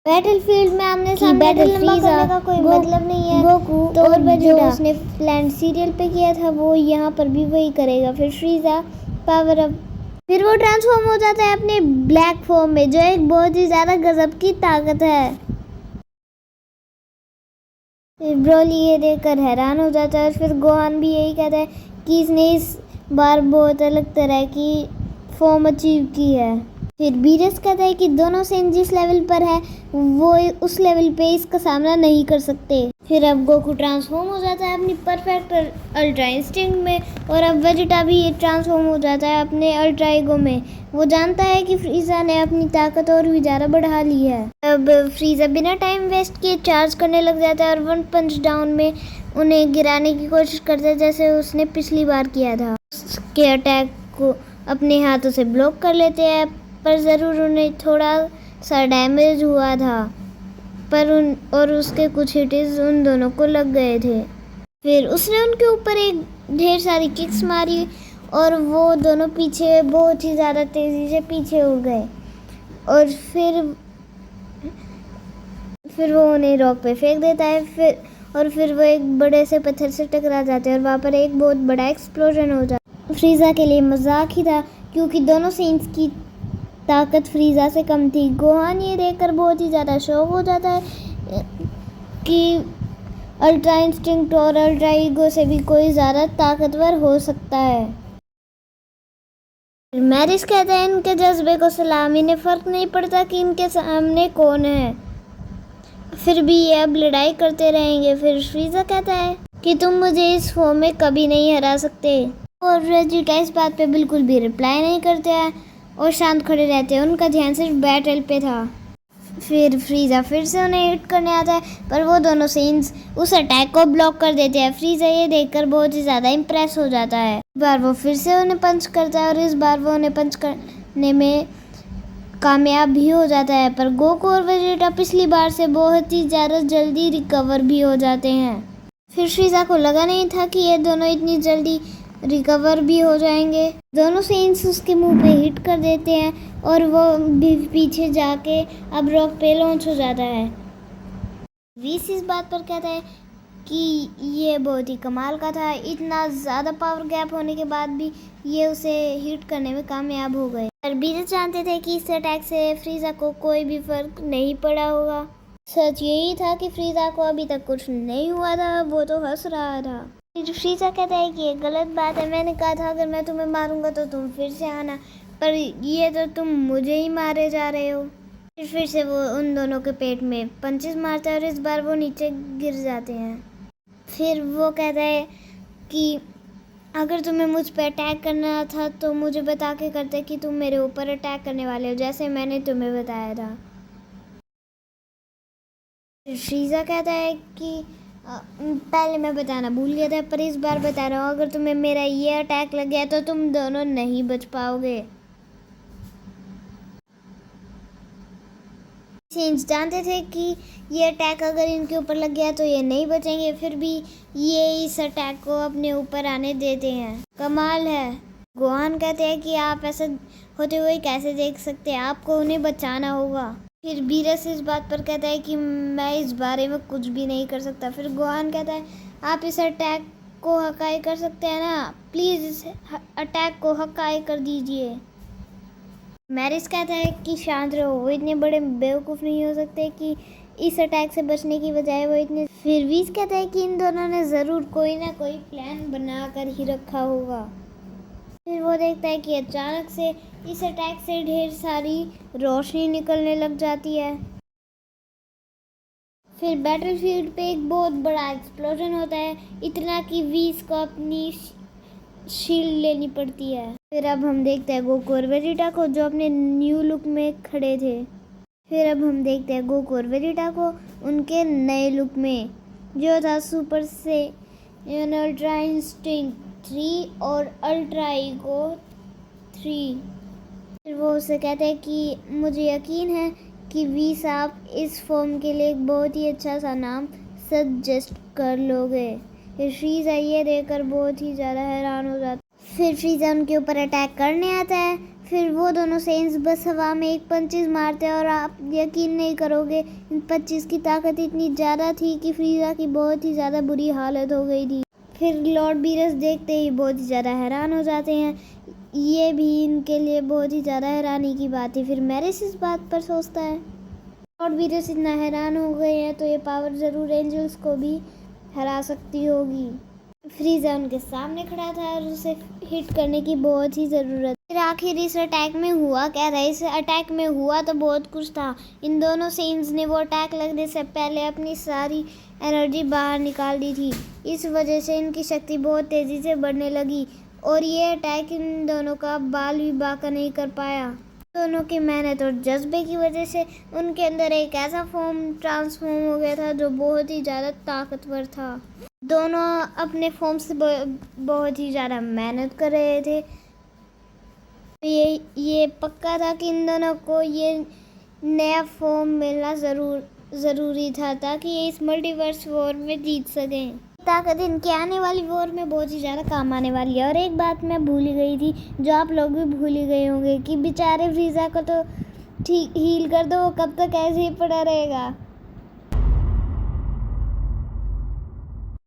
Battlefield में आमने सामने लंबा करने का कोई मतलब नहीं है। गोकू तो और जो उसने प्लान सीरियल पे किया था वो यहाँ पर भी वही करेगा। फिर फ्रीजा पावर अप, फिर वो ट्रांसफॉर्म हो जाता है अपने ब्लैक फॉर्म में, जो एक बहुत ही ज़्यादा गजब की ताकत है। फिर ब्रोली ये देखकर हैरान हो जाता है और फिर गोहान भी यही कहता है कि इसने इस बार बहुत अलग तरह की फॉर्म अचीव की है। फिर बीरस कहता है कि दोनों सेन जिस लेवल पर है वो उस लेवल पे इसका सामना नहीं कर सकते। फिर अब गोकू ट्रांसफॉर्म हो जाता है अपनी परफेक्ट अल्ट्रा इंस्टिंक्ट में, और अब वेजिटा भी ये ट्रांसफॉर्म हो जाता है अपने अल्ट्रा ईगो में। वो जानता है कि फ्रीजा ने अपनी ताकत और भी ज़्यादा बढ़ा ली है। अब फ्रीजा बिना टाइम वेस्ट किए चार्ज करने लग जाता है और वन पंच डाउन में उन्हें गिराने की कोशिश करता है, जैसे उसने पिछली बार किया था। उसके अटैक को अपने हाथों से ब्लॉक कर लेते हैं, पर ज़रूर उन्हें थोड़ा सा डैमेज हुआ था, पर उसके कुछ हिट्स उन दोनों को लग गए थे। फिर उसने उनके ऊपर एक ढेर सारी किक्स मारी और वो दोनों पीछे बहुत ही ज़्यादा तेज़ी से पीछे उड़ गए, और फिर वो उन्हें रॉक पे फेंक देता है। फिर वो एक बड़े से पत्थर से टकरा जाते हैं और वहाँ पर एक बहुत बड़ा एक्सप्लोजन हो जाता है। फ्रीजा के लिए मजाक ही था, क्योंकि दोनों सेंस की ताकत फ्रीजा से कम थी। गोहान ये देखकर बहुत ही ज़्यादा शॉक हो जाता है कि अल्ट्रा इंस्टिंक्ट और अल्ट्रा ईगो से भी कोई ज़्यादा ताकतवर हो सकता है। मैरिस कहता है इनके जज्बे को सलाम, इन्हें फ़र्क नहीं पड़ता कि इनके सामने कौन है, फिर भी ये अब लड़ाई करते रहेंगे। फिर फ्रीजा कहता है कि तुम मुझे इस फॉर्म में कभी नहीं हरा सकते, और वेजिटा इस बात पे बिल्कुल भी रिप्लाई नहीं करते हैं और शांत खड़े रहते हैं। उनका ध्यान सिर्फ बैटल पे था। फिर फ्रीजा फिर से उन्हें हिट करने आता है, पर वो दोनों सेन्स उस अटैक को ब्लॉक कर देते हैं। फ्रीजा ये देखकर बहुत ही ज़्यादा इम्प्रेस हो जाता है। इस बार वो फिर से उन्हें पंच करता है और इस बार वो उन्हें पंच करने में कामयाब भी हो जाता है, पर गोकू और वेजिटा पिछली बार से बहुत ही ज़्यादा जल्दी रिकवर भी हो जाते हैं। फिर फ्रीजा को लगा नहीं था कि ये दोनों इतनी जल्दी रिकवर भी हो जाएंगे। दोनों सेंस उसके मुंह पे हिट कर देते हैं और वो भी पीछे जाके अब रॉक पे लॉन्च हो जाता है। वीस इस बात पर कहता है कि ये बहुत ही कमाल का था, इतना ज़्यादा पावर गैप होने के बाद भी ये उसे हिट करने में कामयाब हो गए। पर बीरस जानते थे कि इस अटैक से फ्रीजा को कोई भी फर्क नहीं पड़ा होगा। सच यही था कि फ्रीजा को अभी तक कुछ नहीं हुआ था, वो तो हंस रहा था। फ्रीजा कहता है कि ये गलत बात है, मैंने कहा था अगर मैं तुम्हें मारूंगा तो तुम फिर से आना, पर ये तो तुम मुझे ही मारे जा रहे हो। फिर से वो उन दोनों के पेट में पंचेस मारता है और इस बार वो नीचे गिर जाते हैं। फिर वो कहता है कि अगर तुम्हें मुझ पर अटैक करना था तो मुझे बता के करते कि तुम मेरे ऊपर अटैक करने वाले हो, जैसे मैंने तुम्हें बताया था। फ्रीजा कहता है कि पहले मैं बताना भूल गया था, पर इस बार बता रहा हूँ, अगर तुम्हें मेरा ये अटैक लग गया तो तुम दोनों नहीं बच पाओगे। सेंस जानते थे कि ये अटैक अगर इनके ऊपर लग गया तो ये नहीं बचेंगे, फिर भी ये इस अटैक को अपने ऊपर आने देते हैं। कमाल है। गोहान कहते हैं कि आप ऐसा होते हुए कैसे देख सकते हैं, आपको उन्हें बचाना होगा। फिर बीरस इस बात पर कहता है कि मैं इस बारे में कुछ भी नहीं कर सकता। फिर गोहान कहता है आप इस अटैक को हकाई कर सकते हैं ना, प्लीज़ इस अटैक को हकाई कर दीजिए। मैरिस कहता है कि शांत रहो, वो इतने बड़े बेवकूफ़ नहीं हो सकते कि इस अटैक से बचने की बजाय वो इतने। फिर वीस कहता है कि इन दोनों ने ज़रूर कोई ना कोई प्लान बना कर ही रखा होगा। फिर वो देखता है कि अचानक से इस अटैक से ढेर सारी रोशनी निकलने लग जाती है। फिर बैटलफील्ड पे एक बहुत बड़ा एक्सप्लोजन होता है, इतना कि वीस को अपनी शील्ड लेनी पड़ती है। फिर अब हम देखते हैं गोकू और वेजिटा को जो अपने न्यू लुक में खड़े थे। फिर अब हम देखते हैं गोकू और वेजिटा को उनके नए लुक में, जो था सुपर से अल्ट्रा इंस्टिंक्ट 3 और अल्ट्रा ईगो 3। फिर वो उससे कहते हैं कि मुझे यकीन है कि वीस आप इस फॉर्म के लिए एक बहुत ही अच्छा सा नाम सजेस्ट कर लोगे। फिर फ्रीजा ये देखकर बहुत ही ज़्यादा हैरान हो जाता है। फिर फ्रीजा उनके ऊपर अटैक करने आता है। फिर वो दोनों सेंस बस हवा में एक पंचेस मारते हैं और आप यकीन नहीं करोगे इन पंचेस की ताकत इतनी ज़्यादा थी कि फ्रीज़ा की बहुत ही ज़्यादा बुरी हालत हो गई थी। फिर लॉर्ड बीरस देखते ही बहुत ही ज़्यादा हैरान हो जाते हैं। ये भी इनके लिए बहुत ही ज़्यादा हैरानी की बात है। फिर मैरिस इस बात पर सोचता है लॉर्ड बीरस इतना हैरान हो गए हैं तो ये पावर ज़रूर एंजल्स को भी हरा सकती होगी। फ्रीज़ा उनके सामने खड़ा था और उसे हिट करने की बहुत ही ज़रूरत। फिर आखिर इस अटैक में हुआ क्या था? इस अटैक में हुआ तो बहुत कुछ था। इन दोनों सेंस ने वो अटैक लगने से पहले अपनी सारी एनर्जी बाहर निकाल दी थी। इस वजह से इनकी शक्ति बहुत तेज़ी से बढ़ने लगी और ये अटैक इन दोनों का बाल भी बाका नहीं कर पाया। दोनों की मेहनत और जज्बे की वजह से उनके अंदर एक ऐसा फॉर्म ट्रांसफॉर्म हो गया था जो बहुत ही ज़्यादा ताकतवर था। दोनों अपने फॉर्म से बहुत ही ज़्यादा मेहनत कर रहे थे। ये पक्का था कि इन दोनों को ये नया फॉर्म मिलना ज़रूरी था ताकि ये इस मल्टीवर्स वॉर में जीत सकें। ताकत इनके आने वाली वॉर में बहुत ही ज़्यादा काम आने वाली है। और एक बात मैं भूल ही गई थी जो आप लोग भी भूल ही गए होंगे कि बेचारे फ्रीज़ा को तो ठीक हील कर दो, कब तक ऐसे ही पड़ा रहेगा।